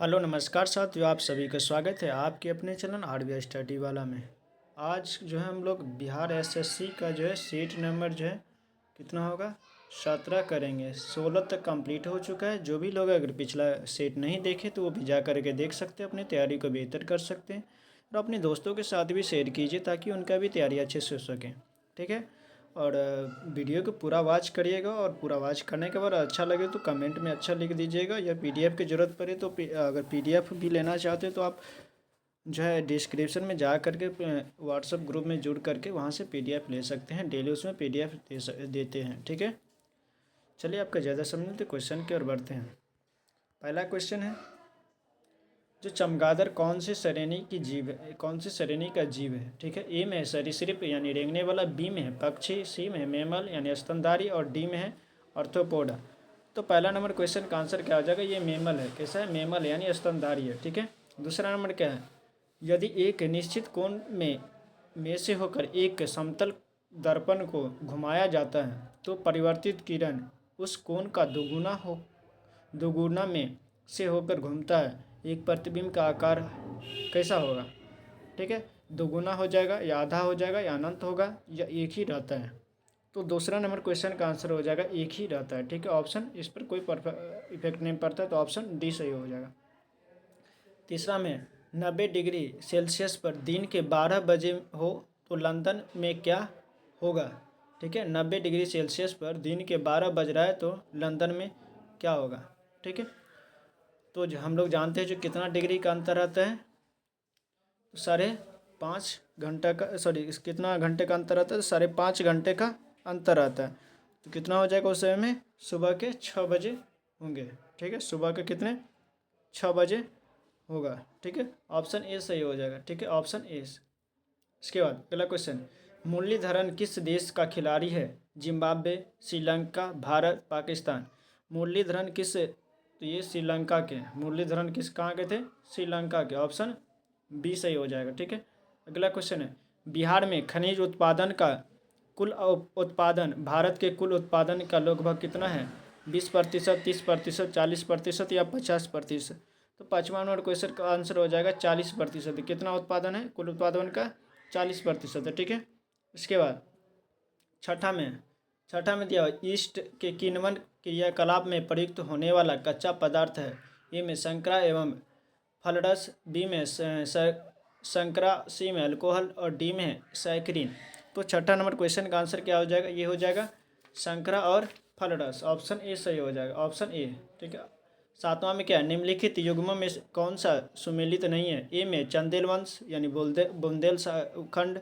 Hello नमस्कार साथियों, आप सभी का स्वागत है आपके अपने चैनल आरबीआई स्टडी वाला में। आज जो है हम लोग बिहार एसएससी का जो है सीट नंबर जो है कितना होगा 17 करेंगे। 16 तक कंप्लीट हो चुका है। जो भी लोग अगर पिछला सेट नहीं देखे तो वो भी जा करके देख सकते हैं, अपनी तैयारी को बेहतर कर सकते हैं और अपने दोस्तों के साथ भी शेयर कीजिए ताकि उनका भी तैयारी अच्छे से हो सके। ठीक है, और वीडियो को पूरा वॉच करिएगा और पूरा वॉच करने के बाद अच्छा लगे तो कमेंट में अच्छा लिख दीजिएगा, या पीडीएफ की ज़रूरत पड़े तो अगर पीडीएफ भी लेना चाहते हैं तो आप जो है डिस्क्रिप्शन में जा करके व्हाट्सएप ग्रुप में जुड़ करके वहाँ से पीडीएफ ले सकते हैं। डेली उसमें पीडीएफ देते हैं। ठीक है, चलिए आपका ज़्यादा समय नहीं तो क्वेश्चन की ओर बढ़ते हैं। पहला क्वेश्चन है, जो चमगादड़ कौन सी श्रेणी की जीव है, कौन सी श्रेणी का जीव है। ठीक है, ए में है सरीसृप यानी रेंगने वाला, बी में है पक्षी, सी में है मैमल यानी स्तनधारी और डी में है ऑर्थ्रोपोडा। तो पहला नंबर क्वेश्चन का आंसर क्या हो जाएगा, ये मैमल है। कैसा है, मैमल यानी स्तनधारी है। ठीक है, दूसरा नंबर क्या है, यदि एक निश्चित कोण में से होकर एक समतल दर्पण को घुमाया जाता है तो परिवर्तित किरण उस कोण का दोगुना में से होकर घूमता है। एक प्रतिबिंब का आकार कैसा होगा। ठीक है, दोगुना हो जाएगा या आधा हो जाएगा या अनंत होगा या एक ही रहता है। तो दूसरा नंबर क्वेश्चन का आंसर हो जाएगा एक ही रहता है। ठीक है, ऑप्शन इस पर कोई इफेक्ट नहीं पड़ता, तो ऑप्शन डी सही हो जाएगा। तीसरा में 90 डिग्री सेल्सियस पर दिन के 12 बजे हो तो लंदन में क्या होगा। ठीक है, 90 डिग्री सेल्सियस पर दिन के 12 बज रहा है तो लंदन में क्या होगा। ठीक है, तो जो हम लोग जानते हैं जो कितना डिग्री का अंतर रहता है, 5.5 घंटा का, सॉरी कितना घंटे का अंतर रहता है, 5.5 घंटे का अंतर रहता है। तो कितना हो जाएगा उस समय में, सुबह के 6 बजे होंगे। ठीक है, सुबह के कितने 6 बजे होगा। ठीक है, ऑप्शन ए सही हो जाएगा। ठीक है, ऑप्शन ए। इसके बाद अगला क्वेश्चन, मुरलीधरन किस देश का खिलाड़ी है। जिम्बाब्वे, श्रीलंका, भारत, पाकिस्तान। मुरलीधरन किस, तो ये श्रीलंका के, मुरलीधरन किस कहाँ के थे, श्रीलंका के। ऑप्शन बी सही हो जाएगा। ठीक है, अगला क्वेश्चन है, बिहार में खनिज उत्पादन का कुल उत्पादन भारत के कुल उत्पादन का लगभग कितना है। 20%, 30%, 40% या 50%। तो 5वां नंबर क्वेश्चन का आंसर हो जाएगा 40%। कितना उत्पादन है, कुल उत्पादन का 40% है। ठीक है, इसके बाद छठा में दिया हुआ, ईस्ट के किण्वन क्रियाकलाप में प्रयुक्त होने वाला कच्चा पदार्थ है। ए में शर्करा एवं फलरस, बी में शर्करा, सी में अल्कोहल और डी में सैकरीन। तो छठा नंबर क्वेश्चन का आंसर क्या हो जाएगा, ये हो जाएगा शर्करा और फलरस। ऑप्शन ए सही हो जाएगा, ऑप्शन ए। ठीक है, 7वां में क्या है, निम्नलिखित युग्मों में कौन सा सुमेलित नहीं है। ए में चंदेल वंश यानी बुंदेलखंड,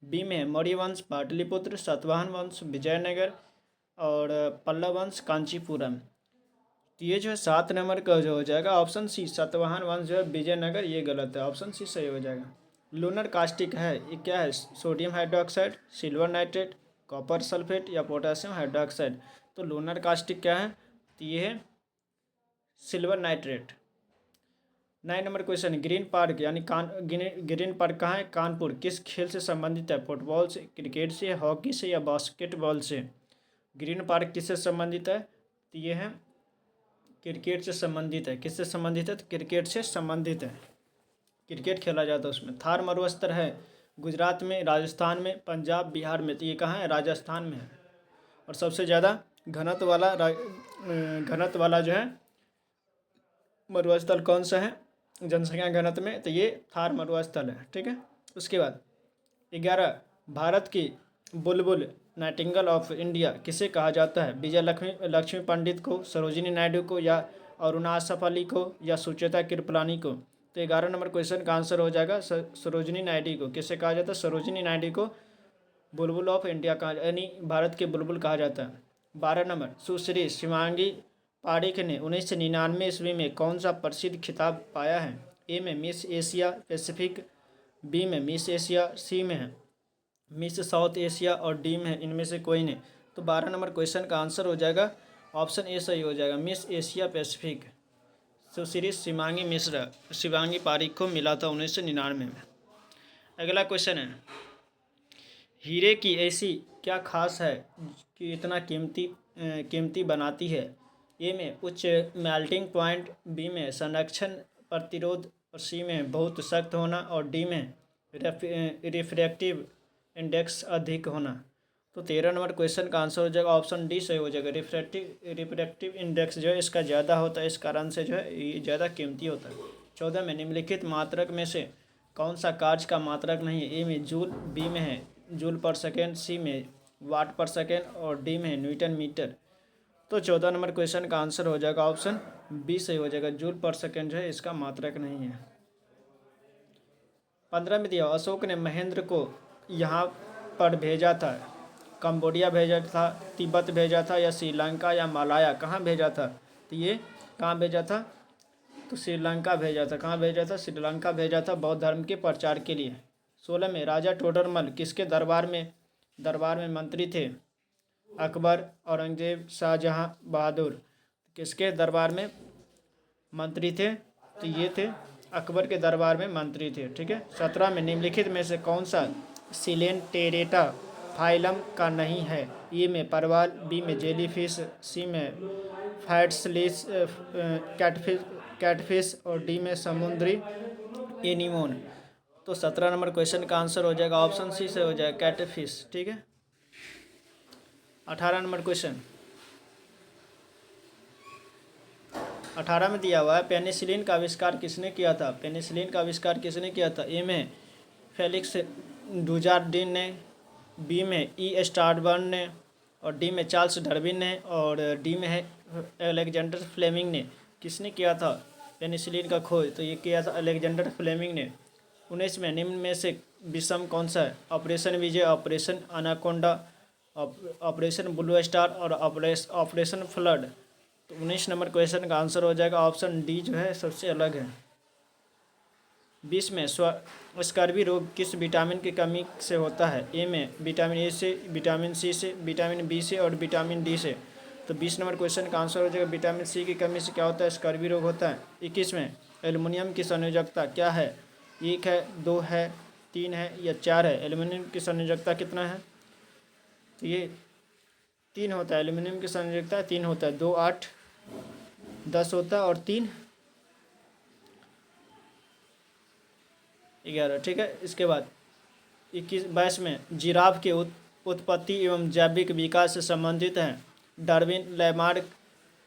बी में मौर्य वंश पाटलिपुत्र, सातवाहन वंश विजयनगर और पल्लव वंश कांचीपुरम। तो ये जो है 7 नंबर का जो हो जाएगा ऑप्शन सी, सातवाहन वंश जो है विजयनगर, ये गलत है। ऑप्शन सी सही हो जाएगा। लूनर कास्टिक है, ये क्या है, sodium hydroxide, silver nitrate, copper sulphate या पोटेशियम हाइड्रोक्साइड। तो लूनर कास्टिक क्या है, तो ये है silver nitrate. 9 number question, green park यानी ग्रीन पार्क कहाँ है, कानपुर, किस खेल से संबंधित है। फुटबॉल से, क्रिकेट से, हॉकी से या बास्केटबॉल से। ग्रीन पार्क किससे संबंधित है, तो ये है क्रिकेट से संबंधित है। किससे संबंधित है, तो क्रिकेट से संबंधित है, क्रिकेट खेला जाता है उसमें। थार मरुस्थल है गुजरात में, राजस्थान में, पंजाब, बिहार में। तो ये कहाँ है, राजस्थान में है। और सबसे ज़्यादा घनत्व वाला जो है मरुस्थल कौन सा है जनसंख्या घनत्व में, तो ये थार मरुस्थल है। ठीक है, उसके बाद 11, भारत की बुलबुल नाइटिंगेल ऑफ इंडिया किसे कहा जाता है। विजय लक्ष्मी पंडित को, सरोजिनी नायडू को या अरुणा आसफ अली को या सुचेता कृपलानी को। तो 11 नंबर क्वेश्चन का आंसर हो जाएगा सरोजिनी नायडू को। किसे कहा जाता है, सरोजिनी नायडू को बुलबुल ऑफ इंडिया कहा, यानी भारत के बुलबुल कहा जाता है। 12 नंबर, सुश्री शिवांगी पारिक ने 1999 ईस्वी में कौन सा प्रसिद्ध खिताब पाया है। ए में मिस एशिया पैसिफिक, बी में मिस एशिया, सी में है मिस साउथ एशिया और डी में है इनमें से कोई नहीं। तो 12 नंबर क्वेश्चन का आंसर हो जाएगा ऑप्शन ए सही हो जाएगा, मिस एशिया पैसिफिक। सुश्री शिवांगी पारिक को मिला था 1999 में। अगला क्वेश्चन है, हीरे की ऐसी क्या खास है कि इतना कीमती बनाती है। ए में उच्च मेल्टिंग पॉइंट, बी में संरक्षण प्रतिरोध, और सी में बहुत सख्त होना, और डी में रिफ्रैक्टिव इंडेक्स अधिक होना। तो 13 नंबर क्वेश्चन का आंसर हो जाएगा ऑप्शन डी सही हो जाएगा। रिफ्रैक्टिव इंडेक्स जो है इसका ज़्यादा होता है, इस कारण से जो है ये ज़्यादा कीमती होता है। 14 में निम्नलिखित मात्रक में से कौन सा कार्य का मात्रक नहीं है? ए में जूल, बी में है जूल पर सेकेंड, सी में वाट पर सेकेंड, और डी में है न्यूटन मीटर। तो 14 नंबर क्वेश्चन का आंसर हो जाएगा ऑप्शन बी सही हो जाएगा। जूल पर सेकेंड जो है इसका मात्रक नहीं है। 15 में दिया अशोक ने महेंद्र को यहाँ पर भेजा था, कंबोडिया भेजा था, तिब्बत भेजा था, या श्रीलंका या मलाया, कहाँ भेजा था? तो ये कहाँ भेजा था? तो श्रीलंका भेजा था। कहाँ भेजा था? श्रीलंका भेजा था बौद्ध धर्म के प्रचार के लिए। 16 में राजा टोडरमल किसके दरबार में मंत्री थे? अकबर, औरंगजेब, शाहजहां, बहादुर। किसके दरबार में मंत्री थे? तो ये थे अकबर के दरबार में मंत्री थे। ठीक है। 17 में निम्नलिखित में से कौन सा सिलेंटेरेटा फाइलम का नहीं है? ए में परवाल, बी में जेलीफिश, सी में फैट्सलिस कैटफिश, और डी में समुद्री एनीमोन। तो 17 नंबर क्वेश्चन का आंसर हो जाएगा ऑप्शन सी से हो जाएगा कैटफिश। ठीक है। 18 नंबर क्वेश्चन 18 में दिया हुआ है पेनिसिलिन का आविष्कार किसने किया था? पेनिसिलिन का आविष्कार किसने किया था? ए में फेलिक्स डुजार्डिन ने, बी में ई स्टारबर्न ने, और डी में चार्ल्स डार्विन ने, और डी में है अलेक्जेंडर फ्लेमिंग ने। किसने किया था पेनिसिलिन का खोज? तो ये किया था अलेक्जेंडर फ्लेमिंग ने। 19 में निम्न में से विषम कौन सा है? ऑपरेशन विजय, operation anaconda, operation blue star, और ऑपरेशन फ्लड। तो 19 नंबर क्वेश्चन का आंसर हो जाएगा ऑप्शन डी जो है सबसे अलग है। 20 में स्कर्वी रोग किस विटामिन की कमी से होता है? ए में विटामिन ए से, विटामिन सी से, विटामिन बी से, और विटामिन डी से। तो 20 नंबर क्वेश्चन का आंसर हो जाएगा विटामिन सी की कमी से क्या होता है? स्कर्वी रोग होता है। 21 में एल्युमिनियम की संयोजकता क्या है? 1 है, 2 है, 3 है, या 4 है? एल्युमिनियम की संयोजकता कितना है? तो ये 3 होता है। एल्युमिनियम की संयोजकता 3 होता है। 2, 8, 10 होता है, और 3, 11। ठीक है। इसके बाद 22 में जिराफ के उत्पत्ति एवं जैविक विकास से संबंधित हैं डार्विन, लैमार्क,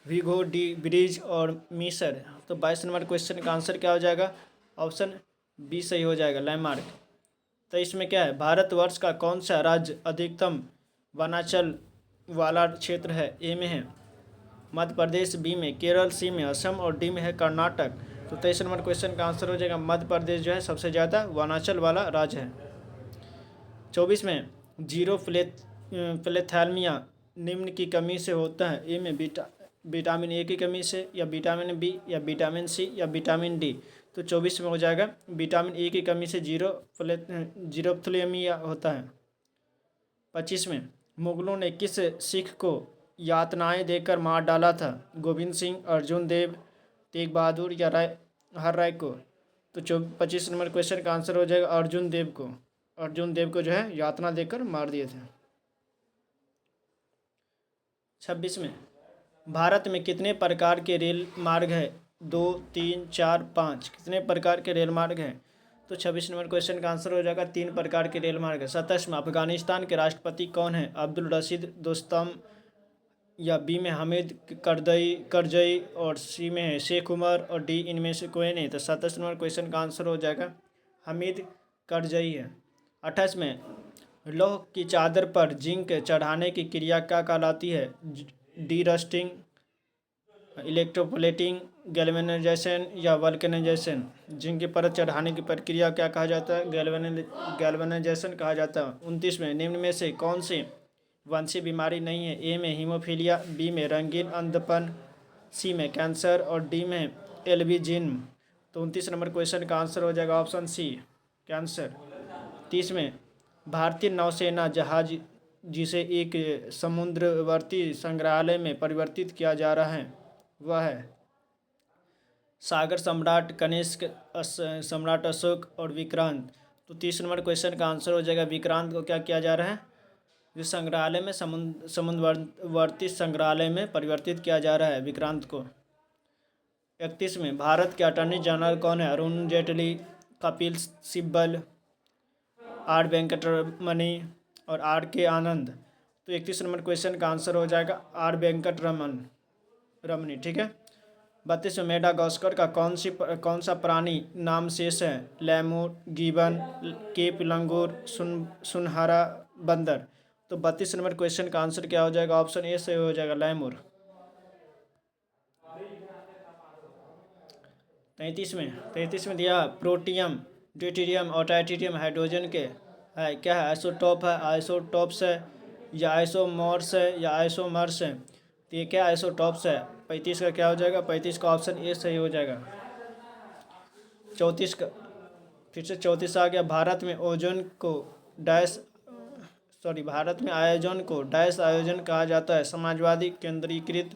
विगो, डी ब्रिज और मिसर। तो 22 नंबर क्वेश्चन का आंसर क्या हो जाएगा? ऑप्शन बी सही हो जाएगा, लैमार्क। तो इसमें क्या है? भारतवर्ष का कौन सा राज्य अधिकतम वनांचल वाला क्षेत्र है? ए में है मध्य प्रदेश, बी में केरल, सी में असम, और डी में है कर्नाटक। तो 23 नंबर क्वेश्चन का आंसर हो जाएगा मध्य प्रदेश जो है सबसे ज़्यादा वनांचल वाला राज्य है। 24 में जीरो प्लेथैल्मिया निम्न की कमी से होता है? ए में विटामिन ए की कमी से, या विटामिन बी, या विटामिन सी, या विटामिन डी। तो 24 में हो जाएगा विटामिन ए की कमी से जीरोप्थेल्मिया होता है। 25 में मुगलों ने किस सिख को यातनाएं देकर मार डाला था? गोविंद सिंह, अर्जुन देव, तेग बहादुर, या हर राय को। तो 25 नंबर क्वेश्चन का आंसर हो जाएगा अर्जुन देव को। अर्जुन देव को जो है यातना देकर मार दिए थे। 26 में भारत में कितने प्रकार के रेल मार्ग है? 2, 3, 4, 5। कितने प्रकार के रेल मार्ग हैं? तो 26 नंबर क्वेश्चन का आंसर हो जाएगा 3 प्रकार के रेल मार्ग है। 27 में अफगानिस्तान के राष्ट्रपति कौन है? अब्दुल रशीद दोस्तम, या बी में हामिद करजई, और सी में है शेख उमर, और डी इनमें से कोई नहीं। तो 27 नंबर क्वेश्चन का आंसर हो जाएगा हामिद करजई है। 28 में लौह की चादर पर जिंक चढ़ाने की क्रिया क्या कहलाती है? डी रस्टिंग, इलेक्ट्रोप्लेटिंग, गैल्वेनाइजेशन, या वल्केनाइजेशन। जिंक की परत चढ़ाने की प्रक्रिया क्या कहा जाता है? गैल्वेनाइजेशन कहा जाता है। 29 में निम्न में से कौन सी वंशीय बीमारी नहीं है? ए में हीमोफीलिया, बी में रंगीन अंधपन, सी में कैंसर, और डी में एल्बिनिज्म। तो 29 नंबर क्वेश्चन का आंसर हो जाएगा ऑप्शन सी, कैंसर। 30 में भारतीय नौसेना जहाज जिसे एक समुद्रवर्ती संग्रहालय में परिवर्तित किया जा रहा है वह है सागर सम्राट, कनिष्क, सम्राट अशोक, और विक्रांत। तो 30 नंबर क्वेश्चन का आंसर हो जाएगा विक्रांत को क्या किया जा रहा है? जो संग्रहालय में समुद्रवर्ती संग्रहालय में परिवर्तित किया जा रहा है विक्रांत को। 31 में भारत के अटॉर्नी जनरल कौन है? अरुण जेटली, कपिल सिब्बल, आर वेंकटरमणी और आर के आनंद। तो 31 नंबर क्वेश्चन का आंसर हो जाएगा आर वेंकटरमणी। ठीक है। 32 में मेडागास्कर का कौन सा प्राणी नाम शेष है? लेमूर, गिबन, केप लंगूर, सुनहरा बंदर। तो 32 नंबर क्वेश्चन का आंसर क्या हो जाएगा? ऑप्शन ए से हो जाएगा लेमूर। 33 में दिया प्रोटियम, ड्यूटेरियम और ट्राइटेरियम हाइड्रोजन के है क्या है? आइसोटॉप है, आइसोटॉप्स है, या आइसोमर्स है, या आइसोमर्स है। तो ये क्या आइसोटॉप्स है? 35 का क्या हो जाएगा? 35 का ऑप्शन ए सही हो जाएगा। 34 का फिर से 34 आ गया। भारत में आयोजन को डैश आयोजन कहा जाता है? समाजवादी, केंद्रीकृत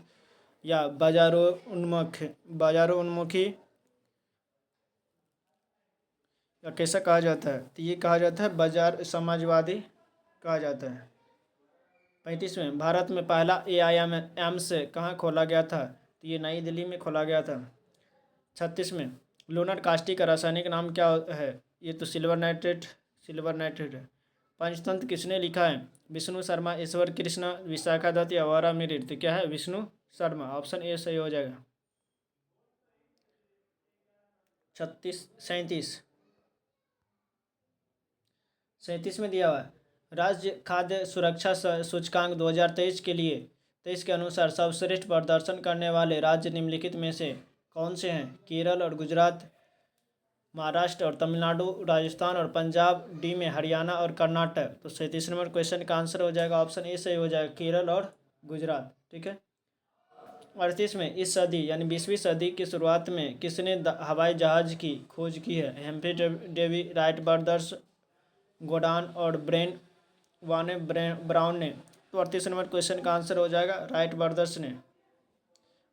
या बाजारोन्मुखी या कैसा कहा जाता है? तो ये कहा जाता है समाजवादी कहा जाता है। 35 में भारत में पहला AIIMS कहाँ खोला गया था? तो ये नई दिल्ली में खोला गया था। 36 में लूनर कास्टिक का रासायनिक नाम क्या है? ये तो सिल्वर नाइट्रेट है। पंचतंत्र किसने लिखा है? विष्णु शर्मा, ईश्वर कृष्ण, विशाखा दत्त या वारा मिहिर। तो क्या है? विष्णु शर्मा। ऑप्शन ए सही हो जाएगा। 37 में दिया हुआ है राज्य खाद्य सुरक्षा सूचकांक 2023 के लिए 23 के अनुसार सर्वश्रेष्ठ प्रदर्शन करने वाले राज्य निम्नलिखित में से कौन से हैं? केरल और गुजरात, महाराष्ट्र और तमिलनाडु, राजस्थान और पंजाब, डी में हरियाणा और कर्नाटक। तो 37 नंबर क्वेश्चन का आंसर हो जाएगा ऑप्शन ए सही हो जाएगा, केरल और गुजरात। ठीक है। 38 में इस सदी यानी 20वीं सदी की शुरुआत में किसने हवाई जहाज की खोज की है? हेम्फ्री डेवी, राइट ब्रदर्स, गोडान और ब्राउन ने। तो 38 नंबर क्वेश्चन का आंसर हो जाएगा राइट ब्रदर्स ने।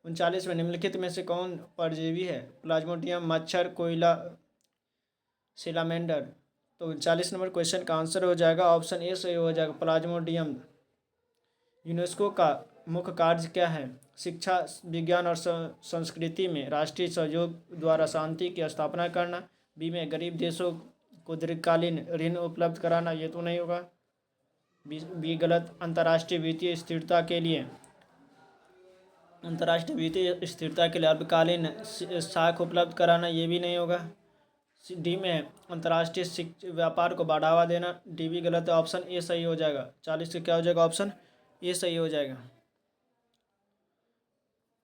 39 में निम्नलिखित में से कौन परजीवी है? प्लाज्मोडियम, मच्छर, कोयला, सिलामेंडर। तो 40 नंबर क्वेश्चन का आंसर हो जाएगा ऑप्शन ए सही हो जाएगा, प्लाज्मोडियम। यूनेस्को का मुख्य कार्य क्या है? शिक्षा, विज्ञान और संस्कृति में राष्ट्रीय सहयोग द्वारा शांति की स्थापना करना। बी में गरीब देशों को दीर्घकालीन ऋण उपलब्ध कराना। ये तो नहीं होगा, बी गलत। अंतर्राष्ट्रीय वित्तीय स्थिरता के लिए अल्पकालीन साख उपलब्ध कराना। ये भी नहीं होगा। डी में अंतर्राष्ट्रीय व्यापार को बढ़ावा देना। डी भी गलत है, ऑप्शन ए सही हो जाएगा। 40 का क्या हो जाएगा? ऑप्शन ए सही हो जाएगा।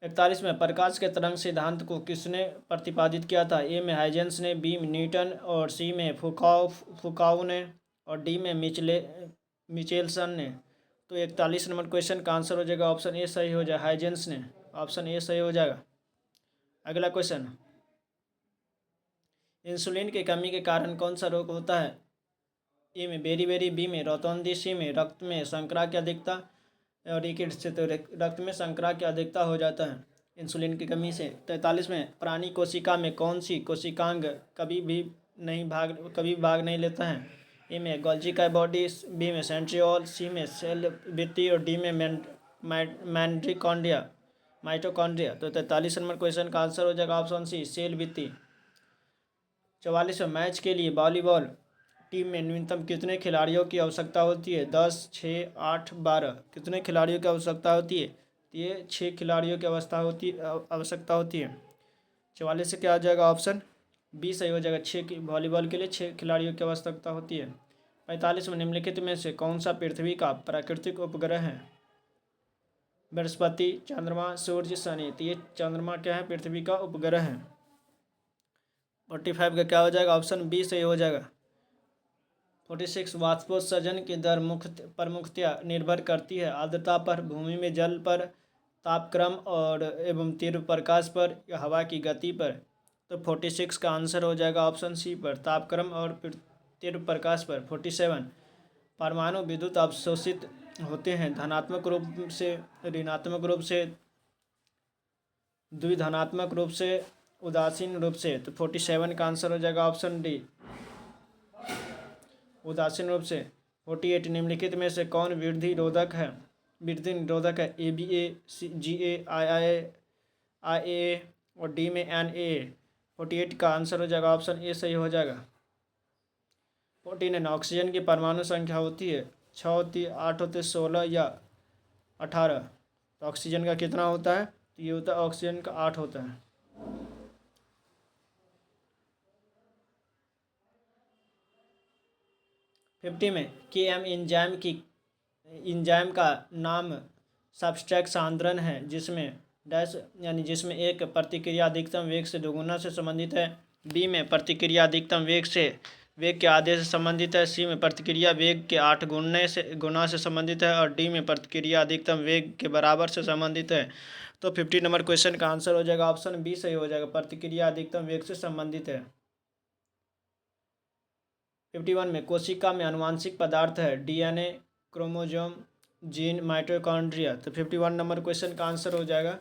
41 में प्रकाश के तरंग सिद्धांत को किसने प्रतिपादित किया था? ए में हाइजेंस ने, बी में न्यूटन और सी में फुकाऊ ने और डी में मिचेल्सन ने। तो 41 नंबर क्वेश्चन का आंसर हो जाएगा ऑप्शन ए सही हो जाएगा, हाइजेंस ने। ऑप्शन ए सही हो जाएगा। अगला क्वेश्चन, इंसुलिन की कमी के कारण कौन सा रोग होता है? ए में बेरी, बी में रोतौंदी, सी में रक्त में शर्करा की अधिकता और रिकेट्स से। तो रक्त में शर्करा की अधिकता हो जाता है इंसुलिन की कमी से। 43 में प्राणी कोशिका में कौन सी कोशिकांग कभी भाग नहीं लेता है? ए में गोल्जी का बॉडी, बी में सेंट्रियोल, सी में सेल भित्ति और डी में माइटोकॉन्ड्रिया। तो 43 नंबर क्वेश्चन का आंसर हो जाएगा ऑप्शन सी, सेल भित्ति। 44 मैच के लिए वॉलीबॉल टीम में न्यूनतम कितने खिलाड़ियों की आवश्यकता होती है? 10, 6, 8, 12। कितने खिलाड़ियों की आवश्यकता होती है? ये 6 खिलाड़ियों की आवश्यकता होती है। 44 से क्या आ जाएगा? ऑप्शन बी सही हो जाएगा। वॉलीबॉल के लिए 6 खिलाड़ियों की आवश्यकता होती है। 45 में निम्नलिखित में से कौन सा पृथ्वी का प्राकृतिक उपग्रह है? बृहस्पति, चंद्रमा, सूर्य, शनि। तो ये चंद्रमा क्या है? पृथ्वी का उपग्रह है। 45 का क्या हो जाएगा? ऑप्शन बी सही हो जाएगा। 46 वाष्पोत्सर्जन की दर मुख्यतया निर्भर करती है आर्द्रता पर, भूमि में जल पर, तापक्रम और एवं तीव्र प्रकाश पर या हवा की गति पर। तो 46 का आंसर हो जाएगा ऑप्शन सी पर, तापक्रम और तीव्र प्रकाश पर। 47 परमाणु विद्युत अवशोषित होते हैं धनात्मक रूप से, ऋणात्मक रूप से, द्विधनात्मक रूप से, उदासीन रूप से। तो 47 का आंसर हो जाएगा ऑप्शन डी, उदासीन रूप से। 48 निम्नलिखित में से कौन वृद्धि निरोधक है? ABA, GA, IA, और डी में Na। 48 का आंसर हो जाएगा ऑप्शन ए सही हो जाएगा। 49 ऑक्सीजन की परमाणु संख्या होती है 6 होती है, 8 होती है, 16 या 18। तो ऑक्सीजन का कितना होता है? तो ये होता है ऑक्सीजन का 8 होता है। फिफ्टी में के एम इंजाइम का नाम सबस्ट्रैट सांद्रण है जिसमें डैश यानी जिसमें एक प्रतिक्रिया अधिकतम वेग से दोगुना से संबंधित है। बी में प्रतिक्रिया अधिकतम वेग के आधे से संबंधित है। सी में प्रतिक्रिया वेग के 8 गुना से संबंधित है। और डी में प्रतिक्रिया अधिकतम वेग के बराबर से संबंधित है। तो 50 नंबर क्वेश्चन का आंसर हो जाएगा ऑप्शन बी सही हो जाएगा, प्रतिक्रिया अधिकतम वेग से संबंधित है। 51 में कोशिका में आनुवांशिक पदार्थ है डीएनए, क्रोमोसोम, जीन, माइटोकॉन्ड्रिया। तो 51 नंबर क्वेश्चन का आंसर हो जाएगा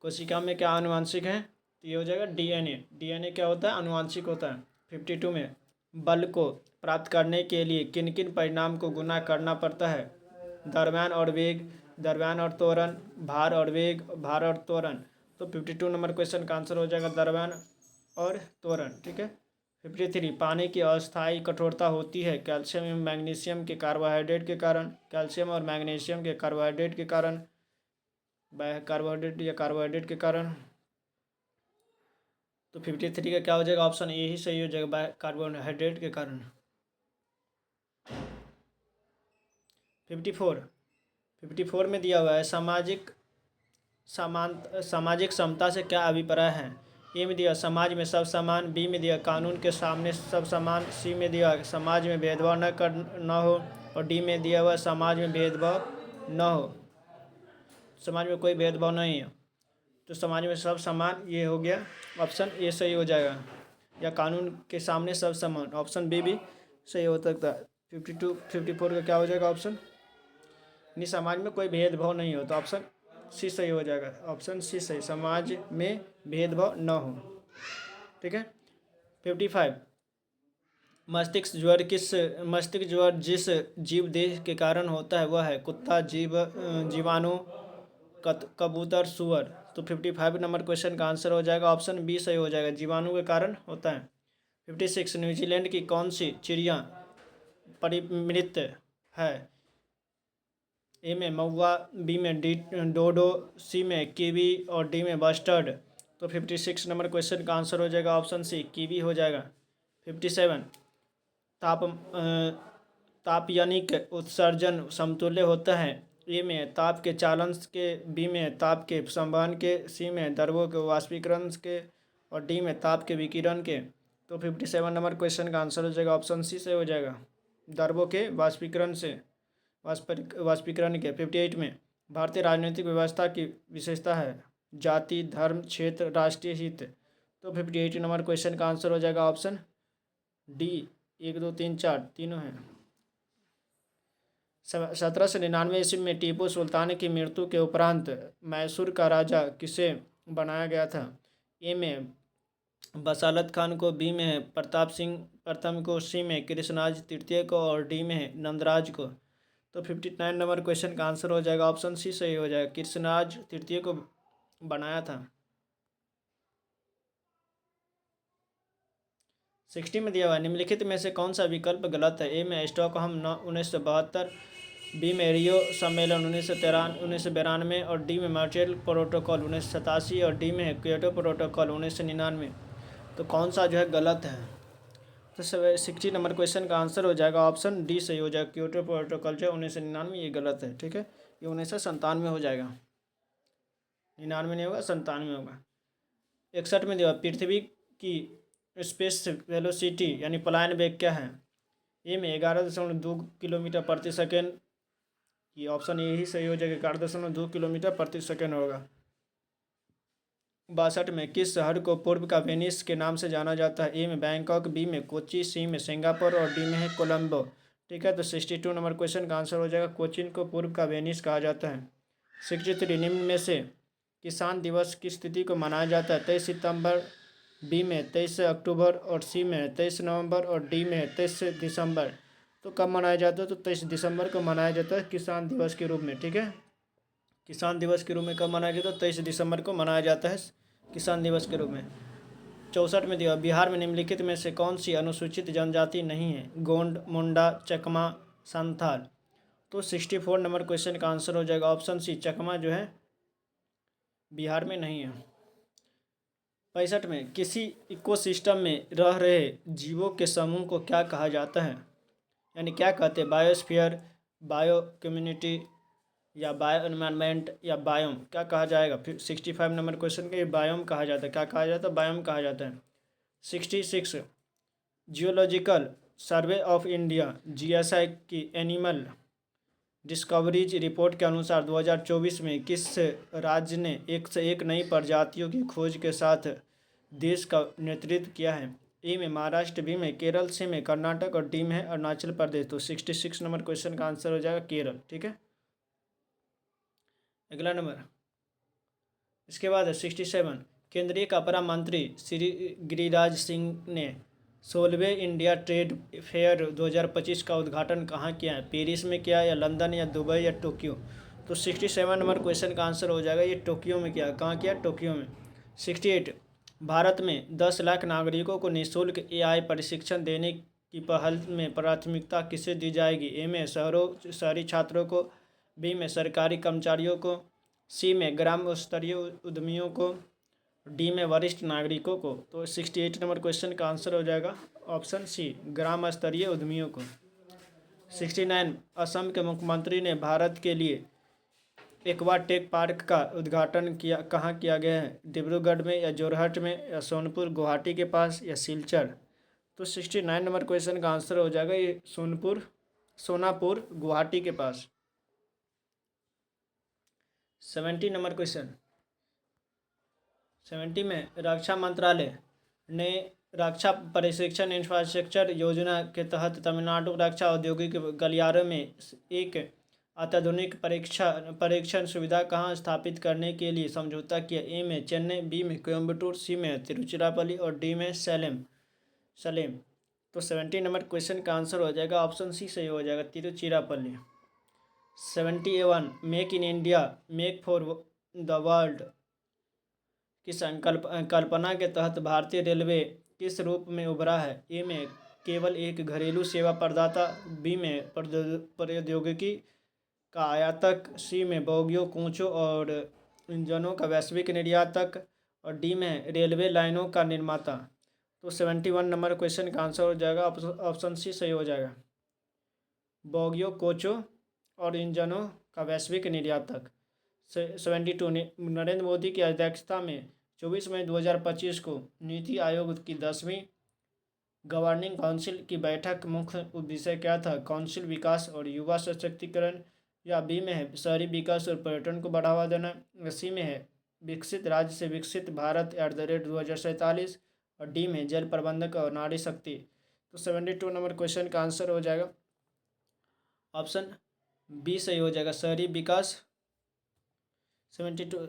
कोशिका में क्या आनुवांशिक है? तो ये हो जाएगा डीएनए। डीएनए क्या होता है? आनुवांशिक होता है। 52 में बल को प्राप्त करने के लिए किन किन परिणाम को गुना करना पड़ता है? द्रव्यमान और वेग, द्रव्यमान और त्वरण, भार और वेग, भार और त्वरण। तो 52 नंबर क्वेश्चन का आंसर हो जाएगा द्रव्यमान और त्वरण। ठीक है। 53 पानी की अस्थायी कठोरता होती है कैल्शियम एवं मैग्नीशियम के कार्बोहाइड्रेट के कारण, कैल्शियम और मैग्नीशियम के कार्बोहाइड्रेट के कारण, कार्बोहाइड्रेट के कारण। तो 53 का क्या हो जाएगा? ऑप्शन ए ही सही हो जाएगा, कार्बोहाइड्रेट के कारण। 54 में दिया हुआ है सामाजिक समता से क्या अभिप्राय है? ए में दिया समाज में सब समान, बी में दिया कानून के सामने सब समान, सी में दिया समाज में भेदभाव न हो, और डी में दिया हुआ समाज में भेदभाव न हो, समाज में कोई भेदभाव नहीं है। तो समाज में सब समान, ये हो गया ऑप्शन ए सही हो जाएगा, या कानून के सामने सब समान, ऑप्शन बी भी सही हो सकता है। 54 का क्या हो जाएगा ऑप्शन? नहीं, समाज में कोई भेदभाव नहीं हो, तो ऑप्शन सी सही हो जाएगा, ऑप्शन सी सही, समाज में भेदभाव न हो। ठीक है। 55 मस्तिष्क ज्वर जिस जीव देह के कारण होता है वह है कुत्ता, जीवाणु, कबूतर, सुअर। तो 55 नंबर क्वेश्चन का आंसर हो जाएगा ऑप्शन बी सही हो जाएगा, जीवाणु के कारण होता है। 56 न्यूजीलैंड की कौन सी चिड़िया परिमृत है? ए में मौआ, बी में डोडो, सी में कीवी और डी में बस्टर्ड। तो 56 नंबर क्वेश्चन का आंसर हो जाएगा ऑप्शन सी कीवी हो जाएगा। 57 तापयनिक उत्सर्जन समतुल्य होता है। ए में ताप के चालन के, बी में ताप के संवहन के, सी में द्रवों के वाष्पीकरण के, और डी में ताप के विकिरण के। तो 57 नंबर क्वेश्चन का आंसर हो जाएगा ऑप्शन सी से हो जाएगा, द्रवों के वाष्पीकरण से, वाष्पीकरण के। 58 में भारतीय राजनीतिक व्यवस्था की विशेषता है जाति, धर्म, क्षेत्र, राष्ट्रीय हित। तो 58 नंबर क्वेश्चन का आंसर हो जाएगा ऑप्शन डी, 1 2 3 4 तीनों हैं। 1799 ईस्वी में टीपू सुल्तान की मृत्यु के उपरांत मैसूर का राजा किसे बनाया गया था? ए में बसालत खान को, बी में है प्रताप सिंह प्रथम को, सी में कृष्णराज तृतीय को, और डी में है नंदराज को। तो 59 नंबर क्वेश्चन का आंसर हो जाएगा ऑप्शन सी सही हो जाएगा, कृष्णराज तृतीय को बनाया था। 60 में दिया हुआ है निम्नलिखित में से कौन सा विकल्प गलत है? ए में स्टॉकहोम 1972, बी में रियो सम्मेलन 1992, और डी में मॉन्ट्रियल प्रोटोकॉल 1987, और डी में है क्योटो प्रोटोकॉल 1999। तो कौन सा जो है गलत है? तो 60 नंबर क्वेश्चन का आंसर हो जाएगा ऑप्शन डी सही हो जाएगा, क्योटो प्रोटोकॉल जो है 1999, ये गलत है। ठीक है, ये 1997 हो जाएगा, 99 नहीं होगा, 97 होगा। 61 में दिया पृथ्वी की स्पेस वेलोसिटी यानी पलायन वेग क्या है? ए में 11.2 किलोमीटर प्रति सेकेंड, ये ऑप्शन ए ही सही हो जाएगा, 11.2 किलोमीटर प्रति सेकेंड होगा। 62 में किस शहर को पूर्व का वेनिस के नाम से जाना जाता है? ए में बैंकॉक, बी में कोची, सी में सिंगापुर, और डी में है कोलंबो। ठीक है, तो 62 नंबर क्वेश्चन का आंसर हो जाएगा कोचीन को पूर्व का वेनिस कहा जाता है। 63 निम्न में से किसान दिवस की तिथि को मनाया जाता है? 23 सितंबर, बी में 23 अक्टूबर, और सी में 23 नवंबर, और डी में 23 दिसंबर। तो कब मनाया जाता है? तो 23 दिसंबर को मनाया जाता है किसान दिवस के रूप में। ठीक है, किसान दिवस के रूप में कब मनाया जाता है? 23 दिसंबर को मनाया जाता है किसान दिवस के रूप में। 64 में दिया, बिहार में निम्नलिखित में से कौन सी अनुसूचित जनजाति नहीं है? गोंड, मुंडा, चकमा, संथाल। तो 64 नंबर क्वेश्चन का आंसर हो जाएगा ऑप्शन सी, चकमा जो है बिहार में नहीं है। 65 में, किसी इकोसिस्टम में रह रहे जीवों के समूह को क्या कहा जाता है? यानी क्या कहते हैं? बायोस्फीयर, बायो कम्युनिटी, या बायो एनवायरनमेंट, या बायोम, क्या कहा जाएगा? फिर 65 नंबर क्वेश्चन के बायोम कहा जाता है। क्या कहा जाता है? बायोम कहा जाता है। 66, geological survey of India GSI की एनिमल डिस्कवरीज रिपोर्ट के अनुसार 2024 में किस राज्य ने एक से एक नई प्रजातियों की खोज के साथ देश का नेतृत्व किया है? ए में महाराष्ट्र, बी में केरल, सी में कर्नाटक और डी में है अरुणाचल प्रदेश। तो 66 नंबर क्वेश्चन का आंसर हो जाएगा केरल। ठीक है, अगला नंबर। इसके बाद है 67, केंद्रीय कपड़ा मंत्री श्री गिरिराज सिंह ने 16वें इंडिया ट्रेड फेयर 2025 का उद्घाटन कहाँ किया है? पेरिस में किया, या लंदन, या दुबई, या टोक्यो? तो 67 नंबर क्वेश्चन का आंसर हो जाएगा ये टोक्यो में किया। कहाँ किया? टोक्यो में। 68, भारत में 10 लाख नागरिकों को निःशुल्क एआई प्रशिक्षण देने की पहल में प्राथमिकता किसे दी जाएगी? ए में शहरी छात्रों को, बी में सरकारी कर्मचारियों को, सी में ग्राम स्तरीय उद्यमियों को, डी में वरिष्ठ नागरिकों को? तो 68 नंबर क्वेश्चन का आंसर हो जाएगा ऑप्शन सी, ग्राम स्तरीय उद्यमियों को। 69, असम के मुख्यमंत्री ने भारत के लिए एक्वा टेक पार्क का उद्घाटन किया, कहाँ किया गया है? डिब्रूगढ़ में, या जोरहट में, या सोनपुर गुवाहाटी के पास, या सिलचर? तो 69 नंबर क्वेश्चन का आंसर हो जाएगा ये सोनापुर गुवाहाटी के पास। 70 नंबर क्वेश्चन। 70 में, रक्षा मंत्रालय ने रक्षा प्रशिक्षण इंफ्रास्ट्रक्चर योजना के तहत तमिलनाडु रक्षा औद्योगिक गलियारे में एक अत्याधुनिक परीक्षण सुविधा कहाँ स्थापित करने के लिए समझौता किया? ए में चेन्नई, बी में कोयम्बटूर, सी में तिरुचिरापल्ली और डी में सलेम। तो 70 नंबर क्वेश्चन का आंसर हो जाएगा ऑप्शन सी सही हो जाएगा, Tiruchirappalli. 71, make in India make for the world की कल्पना के तहत भारतीय रेलवे किस रूप में उभरा है? ए में केवल एक घरेलू सेवा प्रदाता, बी में प्रौद्योगिकी का आयातक, सी में बोगियों, कोचों और इंजनों का वैश्विक निर्यातक, और डी में रेलवे लाइनों का निर्माता। तो 71 नंबर क्वेश्चन का आंसर हो जाएगा ऑप्शन सी सही हो जाएगा, बोगियों, कोचों और इंजनों का वैश्विक निर्यातक। 72, नरेंद्र मोदी की अध्यक्षता में 24 मई 2025 को नीति आयोग की 10वीं गवर्निंग काउंसिल की बैठक मुख्य उद्देश्य क्या था? काउंसिल विकास और युवा सशक्तिकरण, या बी में है शहरी विकास और पर्यटन को बढ़ावा देना, या सी में है विकसित राज्य से विकसित भारत @ 2047, और डी में जल प्रबंधक और नारी शक्ति। तो 72 नंबर क्वेश्चन का आंसर हो जाएगा ऑप्शन बी सही हो जाएगा, शहरी विकास। 72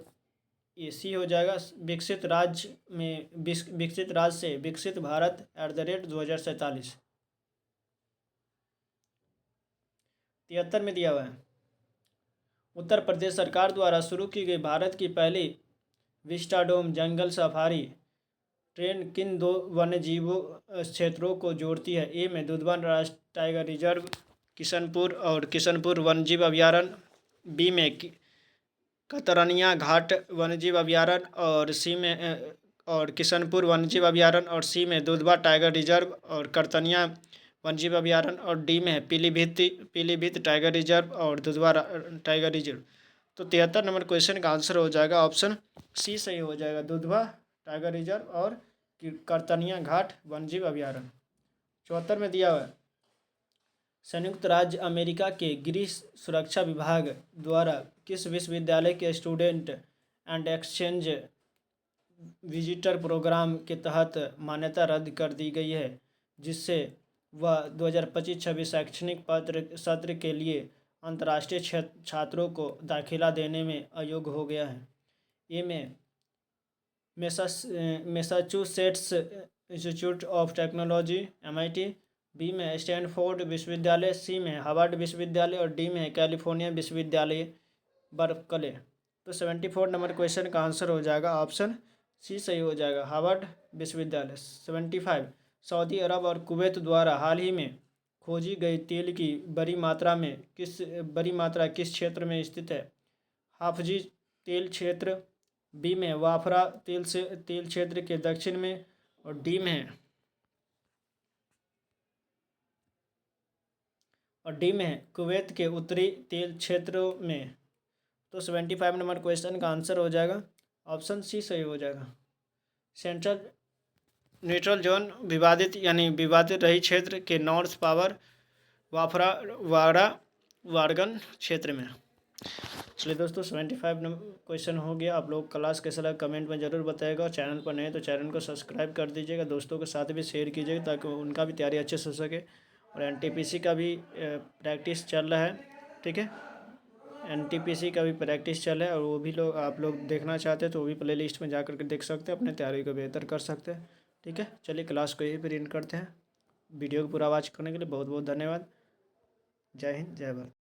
ये सी हो जाएगा, विकसित राज्य से विकसित भारत @ 2047। 73 में दिया हुआ है, उत्तर प्रदेश सरकार द्वारा शुरू की गई भारत की पहली विस्टाडोम जंगल सफारी ट्रेन किन 2 वन्यजीवों क्षेत्रों को जोड़ती है? ए में दुधवा राष्ट्रीय टाइगर रिजर्व किशनपुर वन्यजीव अभयारण्य, बी में कतरनिया घाट वन्यजीव अभयारण्य और किशनपुर वन्यजीव अभयारण्य, और सी में दुधवा टाइगर रिजर्व और करतनिया वन्यजीव अभयारण्य, और डी में है पीलीभीत टाइगर रिजर्व और दुधवा टाइगर रिजर्व। तो 73 नंबर क्वेश्चन का आंसर हो जाएगा ऑप्शन सी सही हो जाएगा, दुधवा टाइगर रिजर्व और करतनिया घाट वन्यजीव अभयारण्य। 74 में दिया हुआ है, संयुक्त राज्य अमेरिका के गृह सुरक्षा विभाग द्वारा किस विश्वविद्यालय के student and exchange visitor program के तहत मान्यता रद्द कर दी गई है, जिससे वह 2025-26 शैक्षणिक सत्र के लिए अंतर्राष्ट्रीय छात्रों को दाखिला देने में अयोग्य हो गया है? ए में Massachusetts Institute of Technology MIT, B में स्टैनफोर्ड विश्वविद्यालय, सी में हार्वर्ड विश्वविद्यालय, और डी में कैलिफोर्निया विश्वविद्यालय बर्कले। तो 74 नंबर क्वेश्चन का आंसर हो जाएगा ऑप्शन सी सही हो जाएगा। हार्वर्ड विश्वविद्यालय। 75 सऊदी अरब और कुवैत द्वारा हाल ही में खोजी गई तेल की बड़ी मात्रा किस क्षेत्र में स्थित है? हाफजी तेल क्षेत्र, बी में वाफरा तेल क्षेत्र के दक्षिण में, और डी में है कुवैत के उत्तरी तेल क्षेत्रों में। तो 75 नंबर क्वेश्चन का आंसर हो जाएगा ऑप्शन सी सही हो जाएगा। सेंट्रल न्यूट्रल जोन विवादित रही क्षेत्र के नॉर्थ पावर वाफरा वार्गन क्षेत्र में। चलिए दोस्तों, 75 नंबर क्वेश्चन हो गया। आप लोग क्लास कैसा लगा कमेंट में ज़रूर बताइएगा, और चैनल पर नए तो चैनल को सब्सक्राइब कर दीजिएगा, दोस्तों के साथ भी शेयर कीजिएगा ताकि उनका भी तैयारी अच्छे से हो सके। और एनटीपीसी का भी प्रैक्टिस चल रहा है, ठीक है। एनटीपीसी का भी प्रैक्टिस चल रहा है, और वो भी लोग आप लोग देखना चाहते हैं तो वो भी प्ले लिस्ट में जा करके देख सकते हैं, अपने तैयारी को बेहतर कर सकते हैं, ठीक है। चलिए क्लास को यही पर एंड करते हैं। वीडियो को पूरा वॉच करने के लिए बहुत बहुत धन्यवाद। जय हिंद, जय भारत।